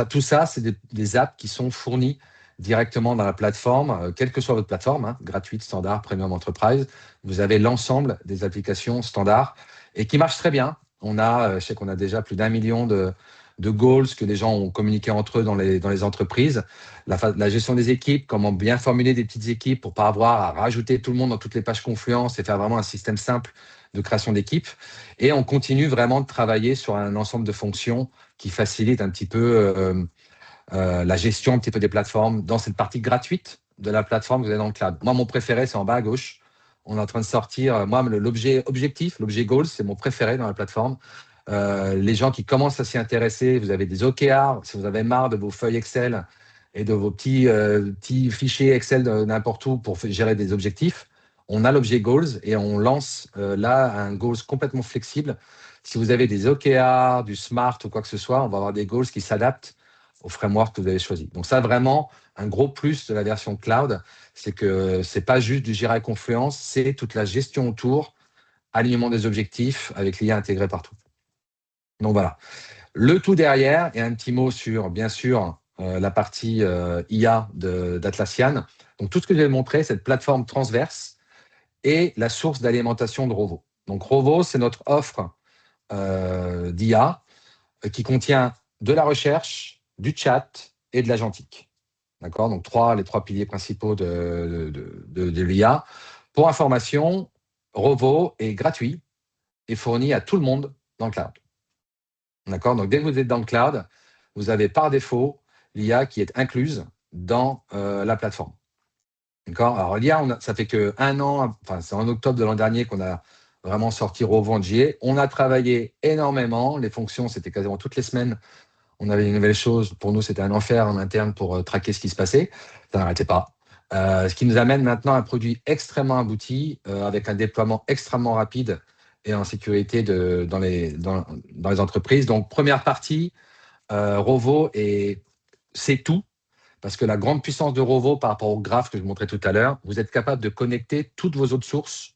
Speaker 1: tout ça, c'est des apps qui sont fournies directement dans la plateforme, quelle que soit votre plateforme, hein, gratuite, standard, premium enterprise. Vous avez l'ensemble des applications standards et qui marchent très bien. Je sais qu'on a déjà plus d'1 million de goals que les gens ont communiqué entre eux dans les entreprises. La gestion des équipes, comment bien formuler des petites équipes pour ne pas avoir à rajouter tout le monde dans toutes les pages Confluence et faire vraiment un système simple de création d'équipes. Et on continue vraiment de travailler sur un ensemble de fonctions qui facilitent un petit peu la gestion un petit peu des plateformes dans cette partie gratuite de la plateforme que vous avez dans le cloud. Moi, mon préféré, c'est en bas à gauche. On est en train de sortir, moi, l'objet goals, c'est mon préféré dans la plateforme. Les gens qui commencent à s'y intéresser, vous avez des OKR, si vous avez marre de vos feuilles Excel et de vos petits fichiers Excel n'importe où pour gérer des objectifs, on a l'objet goals et on lance là un goals complètement flexible. Si vous avez des OKR, du Smart ou quoi que ce soit, on va avoir des goals qui s'adaptent au framework que vous avez choisi. Donc ça, vraiment, un gros plus de la version cloud, c'est que ce n'est pas juste du Jira et Confluence, c'est toute la gestion autour, alignement des objectifs avec l'IA intégrée partout. Donc voilà. Le tout derrière, et un petit mot sur, bien sûr, la partie IA d'Atlassian. Donc tout ce que je vais montrer, cette plateforme transverse et la source d'alimentation de Rovo. Donc Rovo, c'est notre offre d'IA qui contient de la recherche, du chat et de l'agentique. D'accord? Donc les trois piliers principaux de l'IA. Pour information, Rovo est gratuit et fourni à tout le monde dans le cloud. D'accord? Donc dès que vous êtes dans le cloud, vous avez par défaut l'IA qui est incluse dans la plateforme. D'accord? Alors l'IA, ça fait qu'1 an, enfin c'est en octobre de l'an dernier qu'on a vraiment sorti Rovo en JA. On a travaillé énormément. Les fonctions, c'était quasiment toutes les semaines. On avait une nouvelle chose. Pour nous, c'était un enfer en interne pour traquer ce qui se passait. Ça n'arrêtait pas. Ce qui nous amène maintenant à un produit extrêmement abouti, avec un déploiement extrêmement rapide et en sécurité dans les entreprises. Donc, première partie, Rovo, c'est tout. Parce que la grande puissance de Rovo par rapport au graphe que je montrais tout à l'heure, vous êtes capable de connecter toutes vos autres sources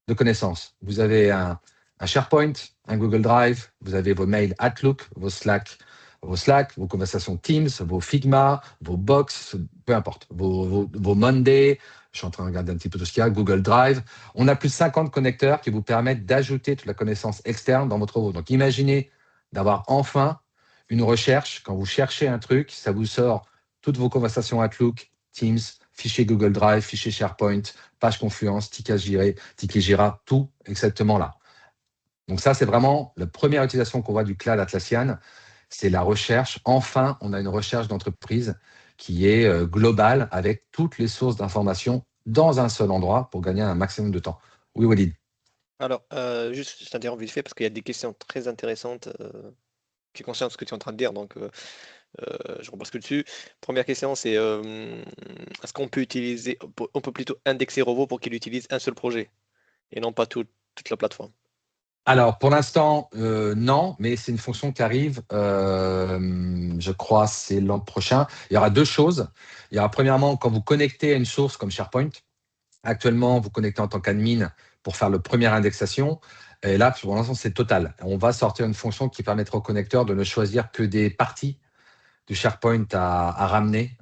Speaker 1: de connaissances. Vous avez un SharePoint, un Google Drive, vous avez vos mails Outlook, vos Slack, vos conversations Teams, vos Figma, vos Box, peu importe, vos Monday, je suis en train de regarder un petit peu tout ce qu'il y a, Google Drive. On a plus de 50 connecteurs qui vous permettent d'ajouter toute la connaissance externe dans votre Rovo. Donc, imaginez d'avoir enfin une recherche. Quand vous cherchez un truc, ça vous sort toutes vos conversations Outlook, Teams, fichier Google Drive, fichier SharePoint, page Confluence, ticket Jira, tout exactement là. Donc ça, c'est vraiment la première utilisation qu'on voit du cloud Atlassian, c'est la recherche. Enfin, on a une recherche d'entreprise qui est globale avec toutes les sources d'informations dans un seul endroit pour gagner un maximum de temps. Oui, Walid.
Speaker 4: Alors, juste, je t'interromps vite fait parce qu'il y a des questions très intéressantes qui concernent ce que tu es en train de dire. Donc, je repasse que dessus. Première question, c'est est-ce qu'on peut on peut plutôt indexer Rovo pour qu'il utilise un seul projet et non pas toute la plateforme?
Speaker 1: Alors, pour l'instant, non, mais c'est une fonction qui arrive, je crois, c'est l'an prochain. Il y aura 2 choses. Il y aura premièrement, quand vous connectez à une source comme SharePoint, actuellement, vous connectez en tant qu'admin pour faire le première indexation. Et là, pour l'instant, c'est total. On va sortir une fonction qui permettra au connecteur de ne choisir que des parties du SharePoint à ramener.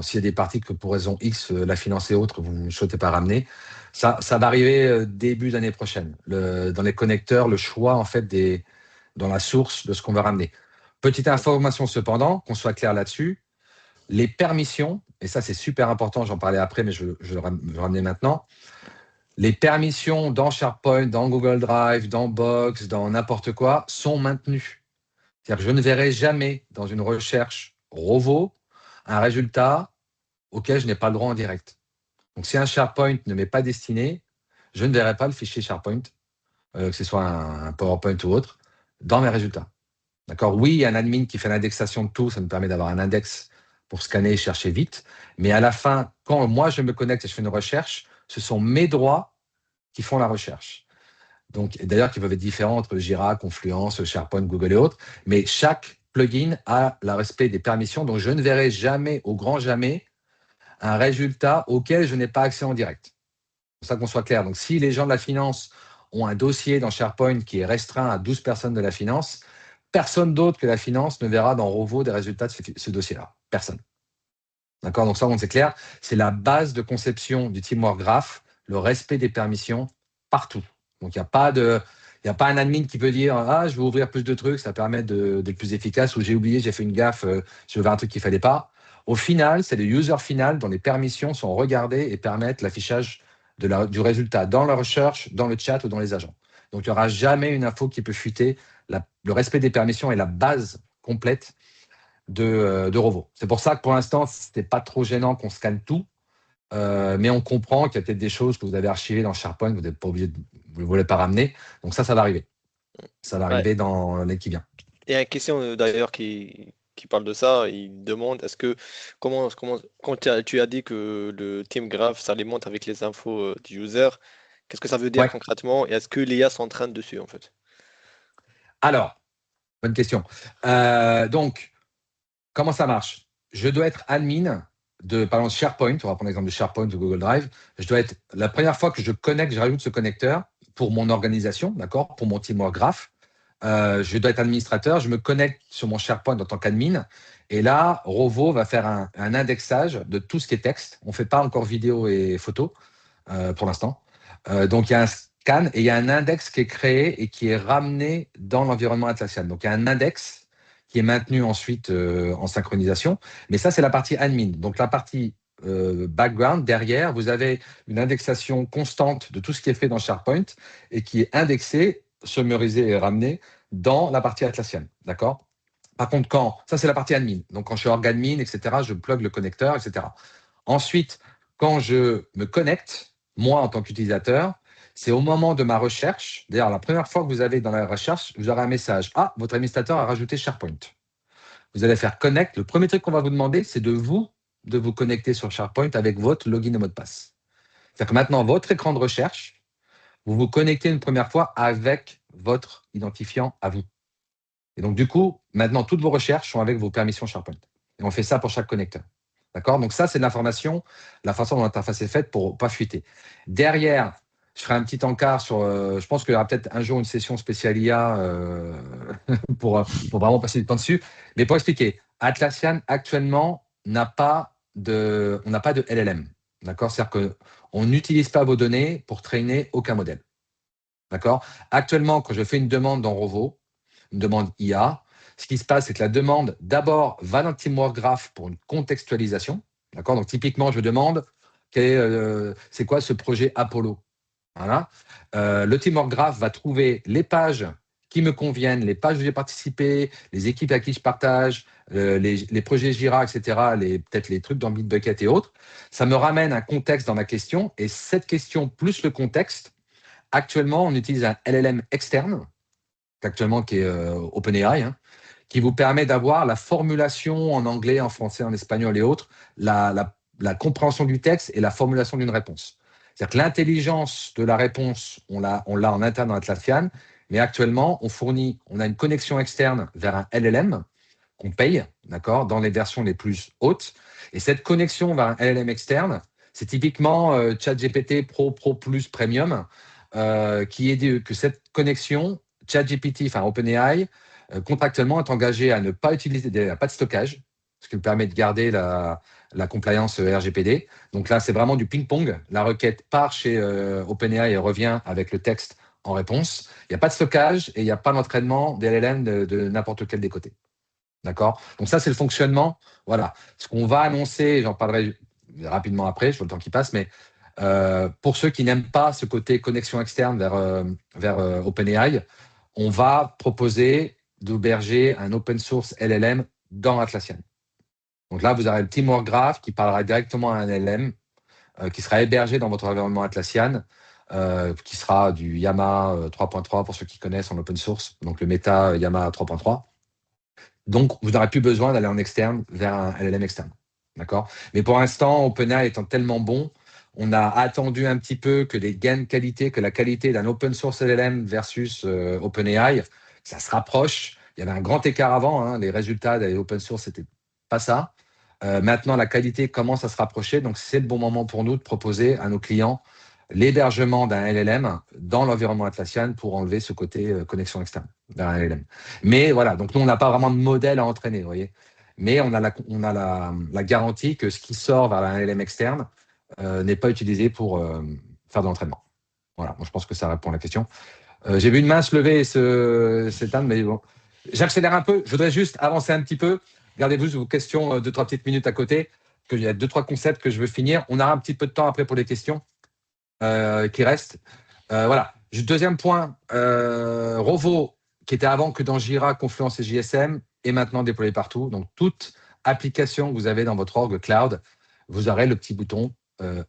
Speaker 1: S'il y a des parties que pour raison X, la finance et autres, vous ne souhaitez pas ramener. Ça va arriver début d'année prochaine. Dans les connecteurs, le choix en fait dans la source de ce qu'on va ramener. Petite information cependant, qu'on soit clair là-dessus, les permissions, et ça c'est super important, j'en parlais après, mais je vais ramener maintenant. Les permissions dans SharePoint, dans Google Drive, dans Box, dans n'importe quoi, sont maintenues. C'est-à-dire que je ne verrai jamais dans une recherche Rovo un résultat auxquelles je n'ai pas le droit en direct. Donc, si un SharePoint ne m'est pas destiné, je ne verrai pas le fichier SharePoint, que ce soit un PowerPoint ou autre, dans mes résultats. D'accord? Oui, il y a un admin qui fait l'indexation de tout, ça me permet d'avoir un index pour scanner et chercher vite. Mais à la fin, quand moi je me connecte et je fais une recherche, ce sont mes droits qui font la recherche. Donc, d'ailleurs, qui peuvent être différents entre le Jira, Confluence, SharePoint, Google et autres. Mais chaque plugin a le respect des permissions. Donc, je ne verrai jamais, au grand jamais, un résultat auquel je n'ai pas accès en direct. C'est pour ça qu'on soit clair. Donc, si les gens de la finance ont un dossier dans SharePoint qui est restreint à 12 personnes de la finance, personne d'autre que la finance ne verra dans Rovo des résultats de ce dossier-là. Personne. D'accord? Donc ça, c'est clair. C'est la base de conception du Teamwork Graph, le respect des permissions partout. Donc, il n'y a pas un admin qui peut dire « Ah, je vais ouvrir plus de trucs, ça permet d'être plus efficace » ou « J'ai oublié, j'ai fait une gaffe, j'ai ouvert un truc qu'il ne fallait pas ». Au final, c'est le user final dont les permissions sont regardées et permettent l'affichage du résultat dans la recherche, dans le chat ou dans les agents. Donc, il n'y aura jamais une info qui peut fuiter. Le respect des permissions est la base complète de Rovo. C'est pour ça que pour l'instant, ce n'était pas trop gênant qu'on scanne tout, mais on comprend qu'il y a peut-être des choses que vous avez archivées dans SharePoint, vous n'êtes pas obligé vous ne voulez pas ramener. Donc ça va arriver. Ça va arriver dans l'année qui vient.
Speaker 4: Il y a une question d'ailleurs qui parle de ça. Il demande est-ce que quand tu as dit que le Team Graph s'alimente avec les infos du user, qu'est-ce que ça veut dire concrètement et est-ce que l'IA s'entraîne dessus en fait?
Speaker 1: Alors, bonne question. Donc, comment ça marche? Je dois être admin par exemple, SharePoint. On va prendre l'exemple de SharePoint ou Google Drive. Je dois être, la première fois que je connecte, je rajoute ce connecteur pour mon organisation, d'accord, pour mon Teamwork Graph. Je dois être administrateur. Je me connecte sur mon SharePoint en tant qu'admin. Et là, Rovo va faire un indexage de tout ce qui est texte. On ne fait pas encore vidéo et photo pour l'instant. Donc, il y a un scan et il y a un index qui est créé et qui est ramené dans l'environnement Atlassian. Donc, il y a un index qui est maintenu ensuite en synchronisation. Mais ça, c'est la partie admin. Donc, la partie background, derrière, vous avez une indexation constante de tout ce qui est fait dans SharePoint et qui est indexé, summarisé et ramené dans la partie Atlassian. D'accord? Par contre, ça, c'est la partie admin. Donc, quand je suis org admin, etc., je plug le connecteur, etc. Ensuite, quand je me connecte, moi, en tant qu'utilisateur, c'est au moment de ma recherche. D'ailleurs, la première fois que vous avez dans la recherche, vous aurez un message. Ah, votre administrateur a rajouté SharePoint. Vous allez faire connect. Le premier truc qu'on va vous demander, c'est de vous connecter sur SharePoint avec votre login et mot de passe. C'est-à-dire que maintenant, votre écran de recherche, vous vous connectez une première fois avec votre identifiant à vous. Et donc, du coup, maintenant, toutes vos recherches sont avec vos permissions SharePoint. Et on fait ça pour chaque connecteur. D'accord? Donc, ça, c'est de l'information, la façon dont l'interface est faite pour ne pas fuiter. Derrière, je ferai un petit encart sur. Je pense qu'il y aura peut-être un jour une session spéciale IA pour vraiment passer du temps dessus. Mais pour expliquer, Atlassian, actuellement, on n'a pas de LLM. D'accord? C'est-à-dire qu'on n'utilise pas vos données pour traîner aucun modèle. D'accord? Actuellement, quand je fais une demande dans Rovo, une demande IA, ce qui se passe, c'est que la demande, d'abord, va dans le Teamwork Graph pour une contextualisation. D'accord? Donc, typiquement, je demande c'est quoi ce projet Apollo? Voilà. Le Teamwork Graph va trouver les pages qui me conviennent, les pages où j'ai participé, les équipes à qui je partage, les projets Jira, etc., peut-être les trucs dans Bitbucket et autres. Ça me ramène un contexte dans ma question. Et cette question plus le contexte, actuellement, on utilise un LLM externe, actuellement qui est OpenAI, qui vous permet d'avoir la formulation en anglais, en français, en espagnol et autres, la compréhension du texte et la formulation d'une réponse. C'est-à-dire que l'intelligence de la réponse, on l'a en interne dans Atlassian, mais actuellement, on a une connexion externe vers un LLM qu'on paye, d'accord, dans les versions les plus hautes. Et cette connexion vers un LLM externe, c'est typiquement ChatGPT Pro Plus Premium, qui est que cette connexion, ChatGPT, enfin OpenAI, contractuellement est engagé à ne pas utiliser pas de stockage, ce qui me permet de garder la compliance RGPD. Donc là, c'est vraiment du ping-pong. La requête part chez OpenAI et revient avec le texte en réponse. Il n'y a pas de stockage et il n'y a pas d'entraînement des LLM de n'importe quel des côtés. D'accord? Donc ça, c'est le fonctionnement. Voilà. Ce qu'on va annoncer, j'en parlerai rapidement après, je vois le temps qui passe, mais pour ceux qui n'aiment pas ce côté connexion externe vers OpenAI, on va proposer d'héberger un open source LLM dans Atlassian. Donc là, vous aurez le Teamwork Graph qui parlera directement à un LLM qui sera hébergé dans votre environnement Atlassian, qui sera du Yama 3.3 pour ceux qui connaissent en open source, donc le Meta Yama 3.3. Donc, vous n'aurez plus besoin d'aller en externe vers un LLM externe. D'accord? Mais pour l'instant, OpenAI étant tellement bon, on a attendu un petit peu que les gains de qualité, que la qualité d'un open source LLM versus OpenAI, ça se rapproche. Il y avait un grand écart avant, hein, les résultats des open source, c'était pas ça. Maintenant, la qualité commence à se rapprocher, donc c'est le bon moment pour nous de proposer à nos clients l'hébergement d'un LLM dans l'environnement Atlassian pour enlever ce côté connexion externe vers un LLM. Mais voilà, donc nous, on n'a pas vraiment de modèle à entraîner, vous voyez. Mais on a la garantie que ce qui sort vers un LLM externe n'est pas utilisé pour faire de l'entraînement. Voilà, moi, je pense que ça répond à la question. J'ai vu une main se lever et s'éteindre, mais bon. J'accélère un peu. Je voudrais juste avancer un petit peu. Gardez-vous vos questions 2-3 petites minutes à côté, parce qu'il y a 2-3 concepts que je veux finir. On aura un petit peu de temps après pour les questions qui restent. Voilà. Deuxième point, Rovo, qui était avant que dans Jira, Confluence et JSM, est maintenant déployé partout. Donc, toute application que vous avez dans votre org cloud, vous aurez le petit bouton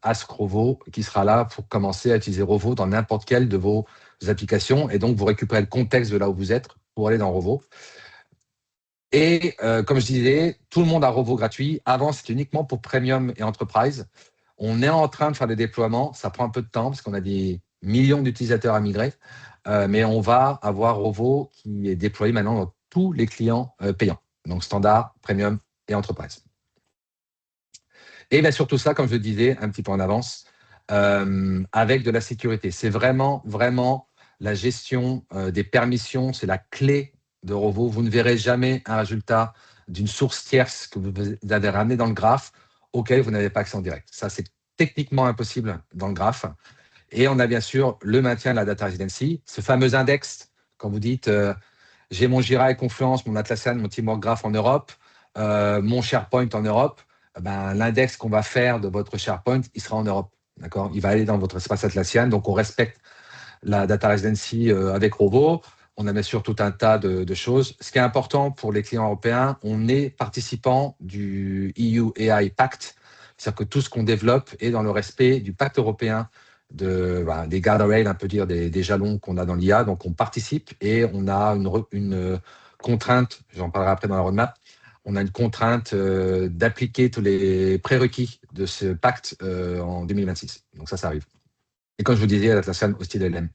Speaker 1: Ask Rovo qui sera là pour commencer à utiliser Rovo dans n'importe quelle de vos applications. Et donc, vous récupérez le contexte de là où vous êtes pour aller dans Rovo. Et comme je disais, tout le monde a Rovo gratuit. Avant, c'était uniquement pour Premium et Enterprise. On est en train de faire des déploiements. Ça prend un peu de temps parce qu'on a des millions d'utilisateurs à migrer. Mais on va avoir Rovo qui est déployé maintenant dans tous les clients payants. Donc, standard, Premium et Enterprise. Et bien surtout ça, comme je le disais un petit peu en avance, avec de la sécurité. C'est vraiment, vraiment la gestion des permissions. C'est la clé de Rovo. Vous ne verrez jamais un résultat d'une source tierce que vous avez ramené dans le graphe auquel vous n'avez pas accès en direct. Ça, c'est techniquement impossible dans le graphe. Et on a bien sûr le maintien de la data residency, ce fameux index, quand vous dites j'ai mon Jira et Confluence, mon Atlassian, mon Teamwork Graph en Europe, mon SharePoint en Europe, ben, l'index qu'on va faire de votre SharePoint, il sera en Europe. D'accord? Il va aller dans votre espace Atlassian. Donc, on respecte la data residency avec Rovo. On a bien sûr tout un tas de choses. Ce qui est important pour les clients européens, on est participant du EU AI Pact. C'est-à-dire que tout ce qu'on développe est dans le respect du pacte européen des guardrails, un peu dire des jalons qu'on a dans l'IA. Donc, on participe et on a une contrainte, j'en parlerai après dans la roadmap, on a une contrainte d'appliquer tous les prérequis de ce pacte en 2026. Donc, ça arrive. Et comme je vous disais, l'Atlassian au style LM.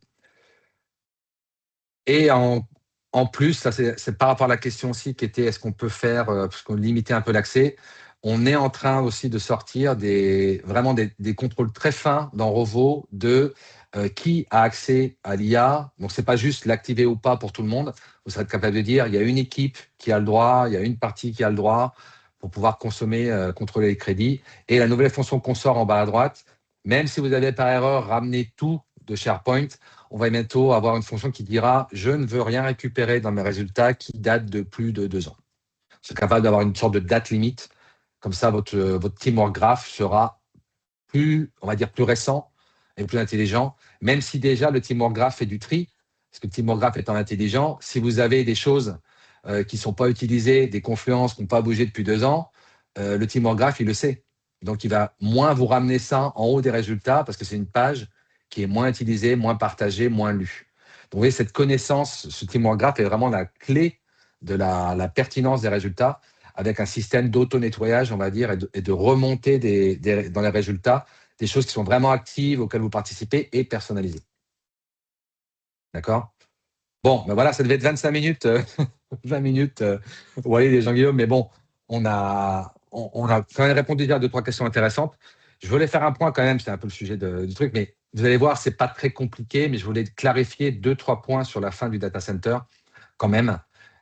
Speaker 1: Et en plus, ça c'est par rapport à la question aussi qui était est-ce qu'on peut faire, parce qu'on limitait un peu l'accès, on est en train aussi de sortir vraiment des contrôles très fins dans Rovo de qui a accès à l'IA. Donc, ce n'est pas juste l'activer ou pas pour tout le monde. Vous serez capable de dire il y a une équipe qui a le droit, il y a une partie qui a le droit pour pouvoir consommer, contrôler les crédits. Et la nouvelle fonction qu'on sort en bas à droite, même si vous avez par erreur ramené tout de SharePoint, on va bientôt avoir une fonction qui dira « Je ne veux rien récupérer dans mes résultats qui datent de plus de 2 ans ». C'est capable d'avoir une sorte de date limite. Comme ça, votre Teamwork Graph sera plus, on va dire, plus récent et plus intelligent, même si déjà le Teamwork Graph fait du tri, parce que le Teamwork Graph étant intelligent, si vous avez des choses qui ne sont pas utilisées, des confluences qui n'ont pas bougé depuis 2 ans, le Teamwork Graph, il le sait. Donc, il va moins vous ramener ça en haut des résultats parce que c'est une page qui est moins utilisée, moins partagée, moins lue. Donc, vous voyez, cette connaissance, ce Teamwork Graph est vraiment la clé de la pertinence des résultats avec un système d'auto-nettoyage, on va dire, et de remontée dans les résultats, des choses qui sont vraiment actives, auxquelles vous participez et personnalisées. D'accord? Bon, ben voilà, ça devait être 25 minutes, 20 minutes, vous voyez, les Jean-Guillaume, mais bon, on a quand même répondu déjà à 2-3 questions intéressantes. Je voulais faire un point quand même, c'est un peu le sujet du truc, mais vous allez voir, ce n'est pas très compliqué, mais je voulais clarifier 2-3 points sur la fin du data center quand même,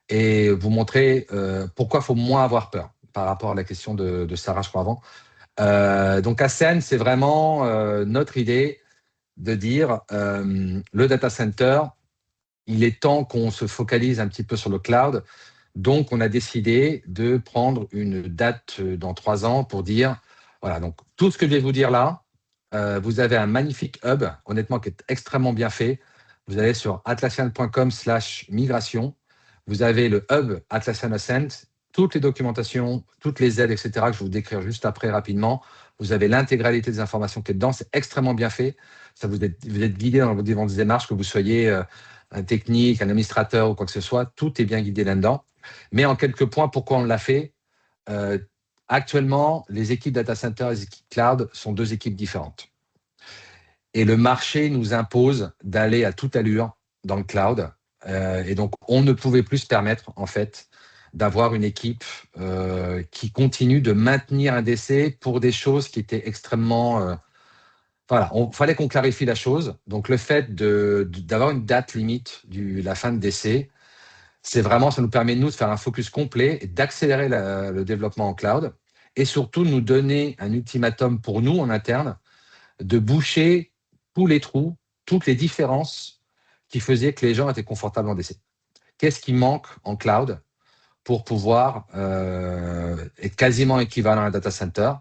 Speaker 1: et vous montrer pourquoi il faut moins avoir peur par rapport à la question de Sarah, je crois, avant. Donc, Ascend, c'est vraiment notre idée de dire le data center, il est temps qu'on se focalise un petit peu sur le cloud. Donc, on a décidé de prendre une date dans 3 ans pour dire, voilà, donc tout ce que je vais vous dire là, vous avez un magnifique hub, honnêtement, qui est extrêmement bien fait. Vous allez sur atlassian.com/migration. Vous avez le hub Atlassian Ascent toutes les documentations, toutes les aides, etc., que je vais vous décrire juste après rapidement. Vous avez l'intégralité des informations qui est dedans. C'est extrêmement bien fait. Ça vous êtes guidé dans vos différentes démarches, que vous soyez un technique, un administrateur ou quoi que ce soit. Tout est bien guidé là-dedans. Mais en quelques points, pourquoi on l'a fait? Actuellement, les équipes data center et les équipes cloud sont deux équipes différentes. Et le marché nous impose d'aller à toute allure dans le cloud. Et donc, on ne pouvait plus se permettre, en fait, d'avoir une équipe qui continue de maintenir un DC pour des choses qui étaient extrêmement... voilà, il fallait qu'on clarifie la chose. Donc, le fait d'avoir une date limite de la fin de DC, c'est vraiment, ça nous permet, nous, de faire un focus complet et d'accélérer le développement en cloud et surtout nous donner un ultimatum pour nous, en interne, de boucher tous les trous, toutes les différences qui faisaient que les gens étaient confortables en DC. Qu'est-ce qui manque en cloud pour pouvoir être quasiment équivalent à un data center?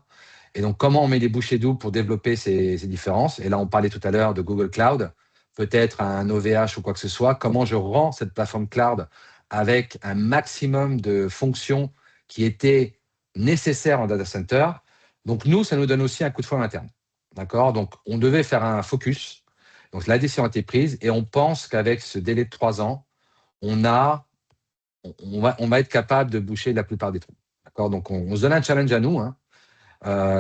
Speaker 1: Et donc, comment on met des bouchées doubles pour développer ces différences? Et là, on parlait tout à l'heure de Google Cloud, peut-être un OVH ou quoi que ce soit. Comment je rends cette plateforme cloud avec un maximum de fonctions qui étaient nécessaires en data center? Donc, nous, ça nous donne aussi un coup de fouet interne. D'accord? Donc, on devait faire un focus. Donc, la décision a été prise et on pense qu'avec ce délai de 3 ans, on va être capable de boucher la plupart des trous. D'accord? Donc, on se donne un challenge à nous, hein.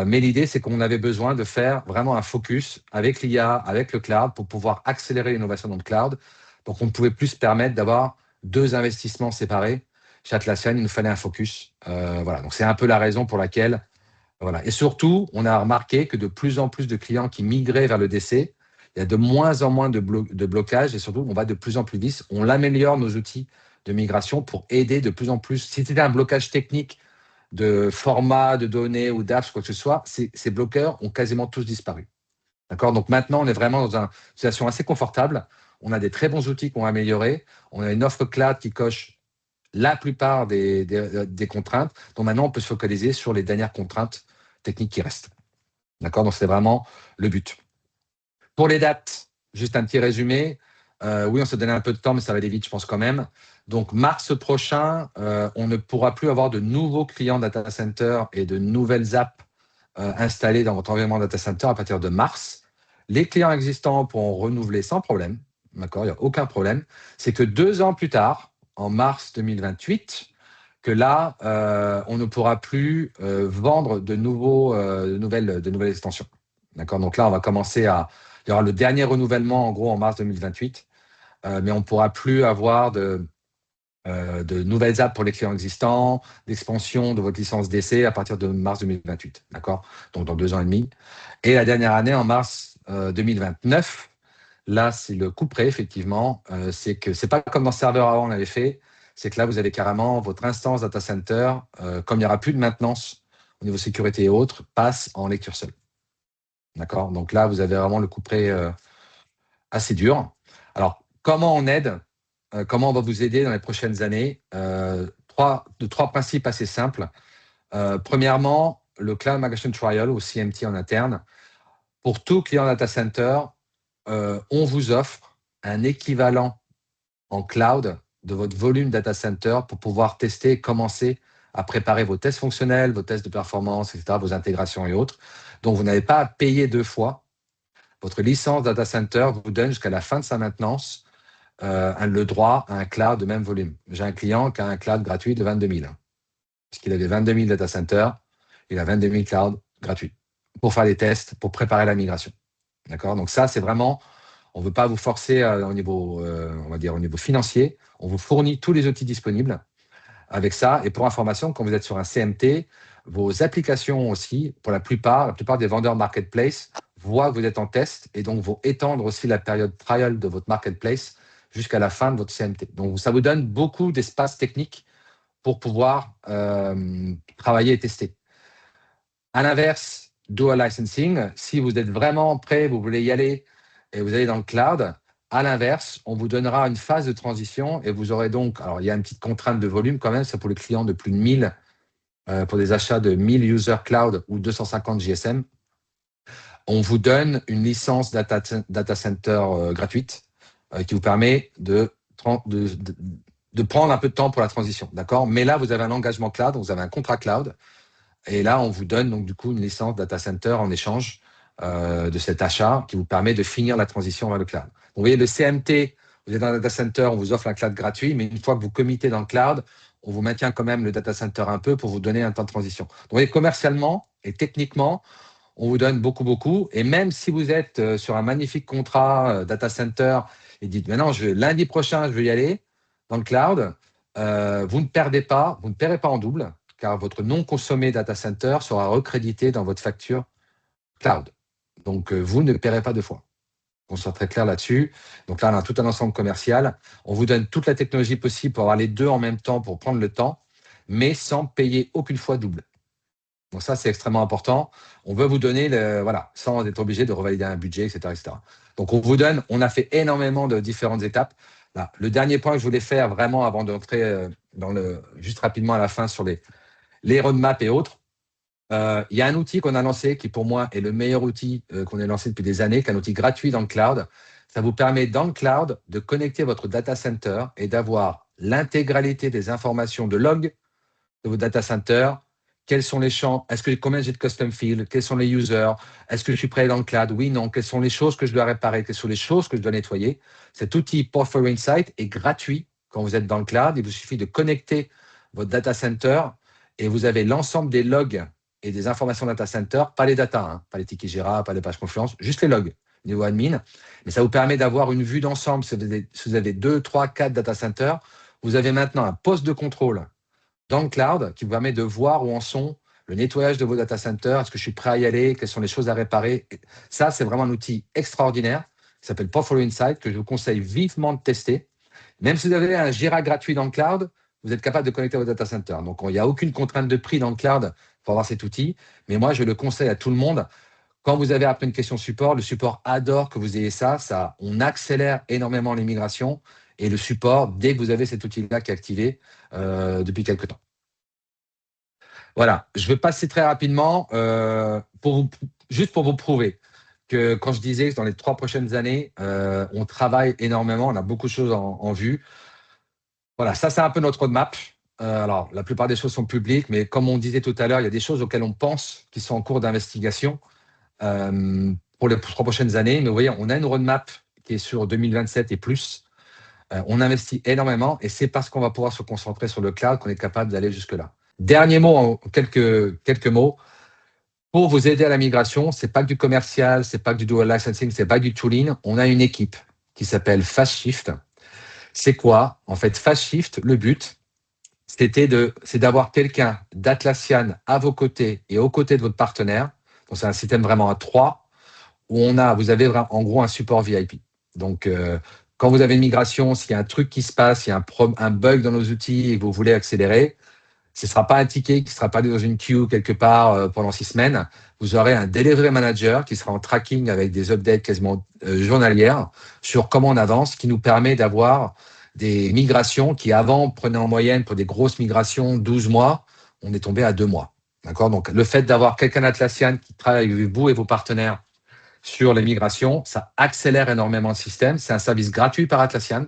Speaker 1: Mais l'idée, c'est qu'on avait besoin de faire vraiment un focus avec l'IA, avec le cloud, pour pouvoir accélérer l'innovation dans le cloud. Donc, on ne pouvait plus se permettre d'avoir 2 investissements séparés. Chez Atlassian, il nous fallait un focus. Voilà. Donc, c'est un peu la raison pour laquelle... Voilà. Et surtout, on a remarqué que de plus en plus de clients qui migraient vers le DC, il y a de moins en moins de blocages et surtout, on va de plus en plus vite. On améliore nos outils de migration pour aider de plus en plus. Si c'était un blocage technique de format, de données ou d'apps, quoi que ce soit, ces bloqueurs ont quasiment tous disparu. D'accord? Donc maintenant, on est vraiment dans une situation assez confortable. On a des très bons outils qu'on a améliorés. On a une offre cloud qui coche la plupart des contraintes. Donc maintenant, on peut se focaliser sur les dernières contraintes techniques qui restent. D'accord? Donc c'est vraiment le but. Pour les dates, juste un petit résumé. Oui, on s'est donné un peu de temps, mais ça va aller vite, je pense quand même. Donc, mars prochain, on ne pourra plus avoir de nouveaux clients data center et de nouvelles apps installées dans votre environnement data center à partir de mars. Les clients existants pourront renouveler sans problème. D'accord, il n'y a aucun problème. C'est que 2 ans plus tard, en mars 2028, que là, on ne pourra plus vendre de nouvelles extensions. D'accord, donc là, on va commencer à... Il y aura le dernier renouvellement, en gros, en mars 2028, mais on ne pourra plus avoir de nouvelles apps pour les clients existants, d'expansion de votre licence DC à partir de mars 2028. D'accord? Donc, dans 2 ans et demi. Et la dernière année, en mars 2029, là, c'est le coup près, effectivement. C'est que ce n'est pas comme dans Serveur avant, on avait fait. C'est que là, vous avez carrément votre instance data center, comme il n'y aura plus de maintenance au niveau sécurité et autres, passe en lecture seule. D'accord? Donc là, vous avez vraiment le coup près assez dur. Alors, comment on aide? Comment on va vous aider dans les prochaines années? 3 principes assez simples. Premièrement, le Cloud Migration Trial, ou CMT en interne. Pour tout client data center, on vous offre un équivalent en cloud de votre volume data center pour pouvoir tester et commencer à préparer vos tests fonctionnels, vos tests de performance, etc., vos intégrations et autres. Donc, vous n'avez pas à payer 2 fois. Votre licence data center vous donne jusqu'à la fin de sa maintenance le droit à un cloud de même volume. J'ai un client qui a un cloud gratuit de 22 000. Parce qu'il avait 22 000 data centers, il a 22 000 clouds gratuits pour faire les tests, pour préparer la migration. D'accord? Donc ça, c'est vraiment, on ne veut pas vous forcer au niveau, on va dire, au niveau financier. On vous fournit tous les outils disponibles avec ça. Et pour information, quand vous êtes sur un CMT, vos applications aussi, pour la plupart des vendeurs marketplace voient que vous êtes en test et donc vont étendre aussi la période trial de votre marketplace jusqu'à la fin de votre CMT. Donc, ça vous donne beaucoup d'espace technique pour pouvoir travailler et tester. À l'inverse, dual licensing, si vous êtes vraiment prêt, vous voulez y aller et vous allez dans le cloud, à l'inverse, on vous donnera une phase de transition et vous aurez donc, alors il y a une petite contrainte de volume quand même, c'est pour les clients de plus de 1000, pour des achats de 1000 user cloud ou 250 GSM, on vous donne une licence data center gratuite qui vous permet de prendre un peu de temps pour la transition, d'accord? Mais là, vous avez un engagement cloud, vous avez un contrat cloud, et là, on vous donne donc du coup une licence data center en échange de cet achat qui vous permet de finir la transition vers le cloud. Donc, vous voyez, le CMT, vous êtes dans un data center, on vous offre un cloud gratuit, mais une fois que vous committez dans le cloud, on vous maintient quand même le data center un peu pour vous donner un temps de transition. Donc, vous voyez, commercialement et techniquement, on vous donne beaucoup. Et même si vous êtes sur un magnifique contrat data center et dites maintenant, lundi prochain, je veux y aller dans le cloud, vous ne paierez pas en double, car votre non consommé data center sera recrédité dans votre facture cloud. Donc, vous ne paierez pas deux fois. On soit très clair là-dessus. Donc là, on a tout un ensemble commercial. On vous donne toute la technologie possible pour avoir les deux en même temps, pour prendre le temps, mais sans payer aucune fois double. Donc ça, c'est extrêmement important. On veut vous donner, sans être obligé de revalider un budget, etc. Donc on vous donne, on a fait énormément de différentes étapes. Là, le dernier point que je voulais faire vraiment avant d'entrer juste rapidement à la fin sur les roadmaps et autres, il y a un outil qu'on a lancé qui pour moi est le meilleur outil qu'on ait lancé depuis des années, qui est un outil gratuit dans le cloud. Ça vous permet dans le cloud de connecter votre data center et d'avoir l'intégralité des informations de log de votre data center. Quels sont les champs? Combien j'ai de custom fields? Quels sont les users? Est-ce que je suis prêt dans le cloud? Oui, non. Quelles sont les choses que je dois réparer? Quelles sont les choses que je dois nettoyer? Cet outil Portfolio Insight est gratuit quand vous êtes dans le cloud. Il vous suffit de connecter votre data center et vous avez l'ensemble des logs et des informations data center, pas les data, pas les tickets Jira, pas les pages Confluence, juste les logs niveau admin. Mais ça vous permet d'avoir une vue d'ensemble. Si vous avez 2, 3, 4 data centers, vous avez maintenant un poste de contrôle dans le cloud qui vous permet de voir où en sont le nettoyage de vos data centers, est-ce que je suis prêt à y aller, quelles sont les choses à réparer. Ça, c'est vraiment un outil extraordinaire qui s'appelle Portfolio Insight, que je vous conseille vivement de tester. Même si vous avez un Jira gratuit dans le cloud, vous êtes capable de connecter vos data centers. Donc, il n'y a aucune contrainte de prix dans le cloud pour avoir cet outil. Mais moi, je le conseille à tout le monde. Quand vous avez après une question support, le support adore que vous ayez ça. On accélère énormément les migrations et le support dès que vous avez cet outil-là qui est activé depuis quelques temps. Voilà, je vais passer très rapidement juste pour vous prouver que quand je disais que dans les 3 prochaines années, on travaille énormément, on a beaucoup de choses en vue. Voilà, ça c'est un peu notre roadmap. Alors, la plupart des choses sont publiques, mais comme on disait tout à l'heure, il y a des choses auxquelles on pense qui sont en cours d'investigation pour les 3 prochaines années. Mais vous voyez, on a une roadmap qui est sur 2027 et plus. On investit énormément et c'est parce qu'on va pouvoir se concentrer sur le cloud qu'on est capable d'aller jusque-là. Dernier mot, quelques mots. Pour vous aider à la migration, c'est pas que du commercial, c'est pas que du dual licensing, c'est pas que du tooling. On a une équipe qui s'appelle FastShift. C'est quoi? En fait, FastShift, le but, c'est d'avoir quelqu'un d'Atlassian à vos côtés et aux côtés de votre partenaire. Donc, c'est un système vraiment à 3 où vous avez en gros un support VIP. Donc, quand vous avez une migration, s'il y a un truc qui se passe, il y a un bug dans nos outils et que vous voulez accélérer, ce ne sera pas un ticket qui ne sera pas dans une queue quelque part pendant 6 semaines. Vous aurez un delivery manager qui sera en tracking avec des updates quasiment journalières sur comment on avance, qui nous permet d'avoir des migrations qui avant prenaient en moyenne pour des grosses migrations 12 mois, on est tombé à 2 mois. D'accord? Donc, le fait d'avoir quelqu'un d'Atlassian qui travaille avec vous et vos partenaires sur les migrations, ça accélère énormément le système. C'est un service gratuit par Atlassian.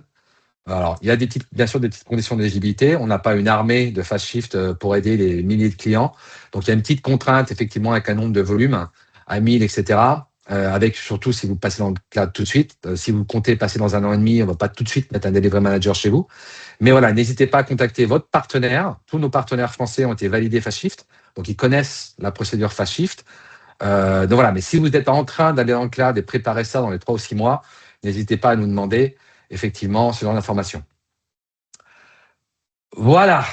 Speaker 1: Alors, il y a bien sûr des petites conditions d'éligibilité. On n'a pas une armée de FastShift pour aider les milliers de clients. Donc, il y a une petite contrainte, effectivement, avec un nombre de volumes à 1000, etc. Avec surtout si vous passez dans le cloud tout de suite. Si vous comptez passer dans 1 an et demi, on ne va pas tout de suite mettre un delivery manager chez vous. Mais voilà, n'hésitez pas à contacter votre partenaire. Tous nos partenaires français ont été validés FastShift. Donc, ils connaissent la procédure FastShift. Donc voilà, mais si vous êtes en train d'aller dans le cloud et préparer ça dans les 3 ou 6 mois, n'hésitez pas à nous demander effectivement ce genre d'informations. Voilà,